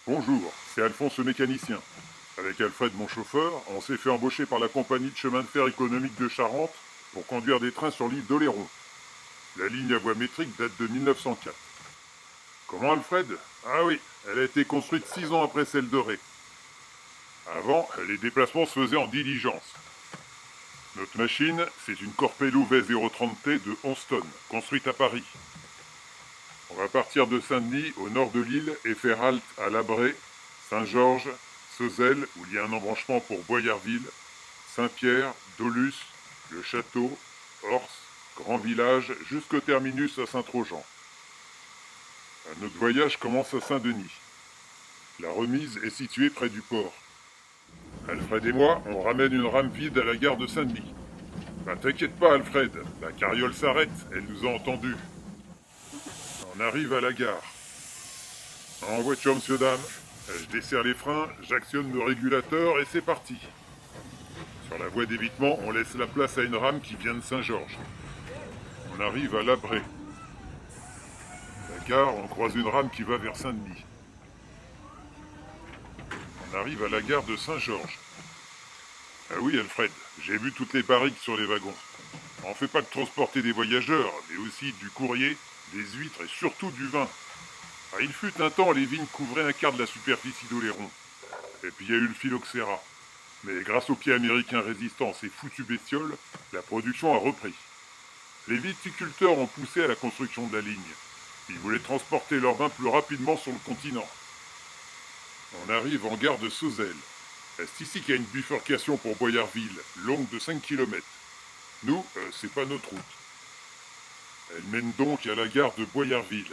Bonjour, c'est Alphonse le mécanicien. Avec Alfred mon chauffeur, on s'est fait embaucher par la compagnie de chemin de fer économique de Charente pour conduire des trains sur l'île d'Oléron. La ligne à voie métrique date de 1904. Comment Alfred? Ah oui, elle a été construite 6 ans après celle de Ré. Avant, les déplacements se faisaient en diligence. Notre machine, c'est une Corpello V030T de 11 tonnes, construite à Paris. On va partir de Saint-Denis, au nord de l'île, et faire halte à Labré, Saint-Georges, Sozelle, où il y a un embranchement pour Boyarville, Saint-Pierre, Dolus, le Château, Ors, Grand Village, jusqu'au terminus à Saint-Trojan. Notre voyage commence à Saint-Denis. La remise est située près du port. Alfred et moi, on ramène une rame vide à la gare de Saint-Denis. Ben t'inquiète pas Alfred, la carriole s'arrête, elle nous a entendus. On arrive à la gare. En voiture, monsieur, dame. Je desserre les freins, j'actionne le régulateur et c'est parti. Sur la voie d'évitement, on laisse la place à une rame qui vient de Saint-Georges. On arrive à Labré. La gare, on croise une rame qui va vers Saint-Denis. On arrive à la gare de Saint-Georges. Ah oui, Alfred, j'ai vu toutes les barriques sur les wagons. On fait pas que transporter des voyageurs, mais aussi du courrier, des huîtres et surtout du vin. Ah, il fut un temps, les vignes couvraient un quart de la superficie d'Oléron. Et puis il y a eu le phylloxéra. Mais grâce aux pieds américains résistants, ces foutues bestioles, la production a repris. Les viticulteurs ont poussé à la construction de la ligne. Ils voulaient transporter leur vin plus rapidement sur le continent. On arrive en gare de Sozelle. C'est ici qu'il y a une bifurcation pour Boyarville, longue de 5 km. Nous, c'est pas notre route. Elle mène donc à la gare de Boyarville.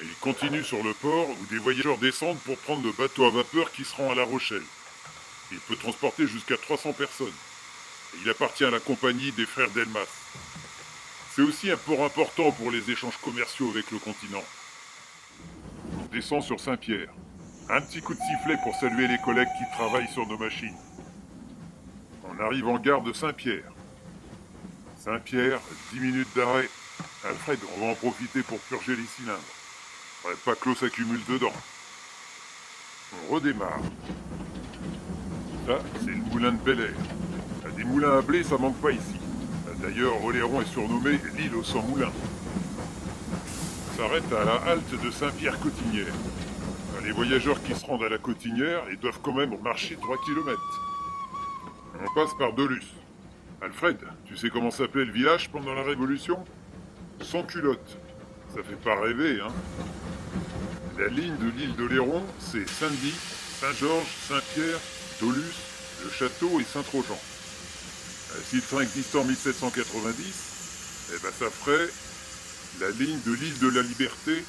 Et il continue sur le port où des voyageurs descendent pour prendre le bateau à vapeur qui se rend à La Rochelle. Il peut transporter jusqu'à 300 personnes. Et il appartient à la compagnie des frères Delmas. C'est aussi un port important pour les échanges commerciaux avec le continent. On descend sur Saint-Pierre. Un petit coup de sifflet pour saluer les collègues qui travaillent sur nos machines. On arrive en gare de Saint-Pierre. Saint-Pierre, 10 minutes d'arrêt. Alfred, on va en profiter pour purger les cylindres. Faudrait pas que l'eau s'accumule dedans. On redémarre. Ça, c'est le moulin de Belle. Des moulins à blé, ça manque pas ici. D'ailleurs, Oléron est surnommé l'île aux 100 moulins. On s'arrête à la halte de Saint-Pierre-Cotinière. Les voyageurs qui se rendent à la Cotinière, ils doivent quand même marcher 3 km. On passe par Dolus. Alfred, tu sais comment s'appelait le village pendant la Révolution? Sans culotte. Ça fait pas rêver, hein? La ligne de l'île d'Oléron, c'est Saint-Denis, Saint-Georges, Saint-Pierre, Dolus, le Château et Saint-Trojan. Si le train existait en 1790, eh ben ça ferait la ligne de l'île de la Liberté.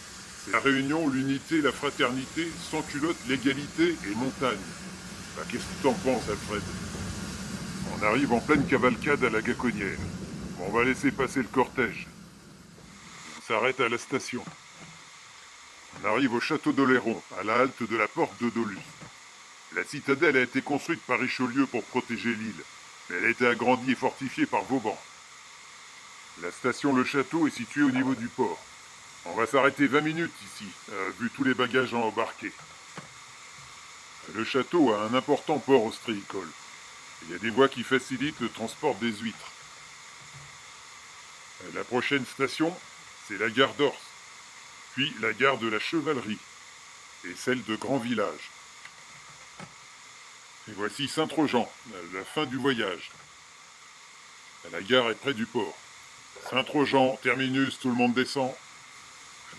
C'est la réunion, l'unité, la fraternité, sans culotte, l'égalité et montagne. Bah, qu'est-ce que t'en penses, Alfred? On arrive en pleine cavalcade à la Gaconnière. On va laisser passer le cortège. On s'arrête à la station. On arrive au château d'Oléron, à la halte de la porte de Dolus. La citadelle a été construite par Richelieu pour protéger l'île, mais elle a été agrandie et fortifiée par Vauban. La station Le Château est située au niveau du port. On va s'arrêter 20 minutes ici, vu tous les bagages à embarquer. Le château a un important port ostréicole. Il y a des voies qui facilitent le transport des huîtres. La prochaine station, c'est la gare d'Ors, puis la gare de la Chevalerie, et celle de Grand Village. Et voici Saint-Trojan, la fin du voyage. La gare est près du port. Saint-Trojan, terminus, tout le monde descend.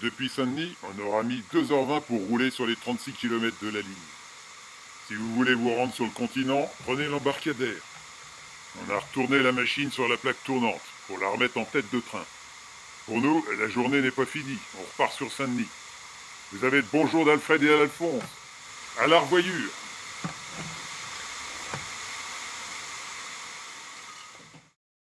Depuis Saint-Denis, on aura mis 2h20 pour rouler sur les 36 km de la ligne. Si vous voulez vous rendre sur le continent, prenez l'embarcadère. On a retourné la machine sur la plaque tournante pour la remettre en tête de train. Pour nous, la journée n'est pas finie. On repart sur Saint-Denis. Vous avez le bonjour d'Alfred et d'Alphonse. À la revoyure!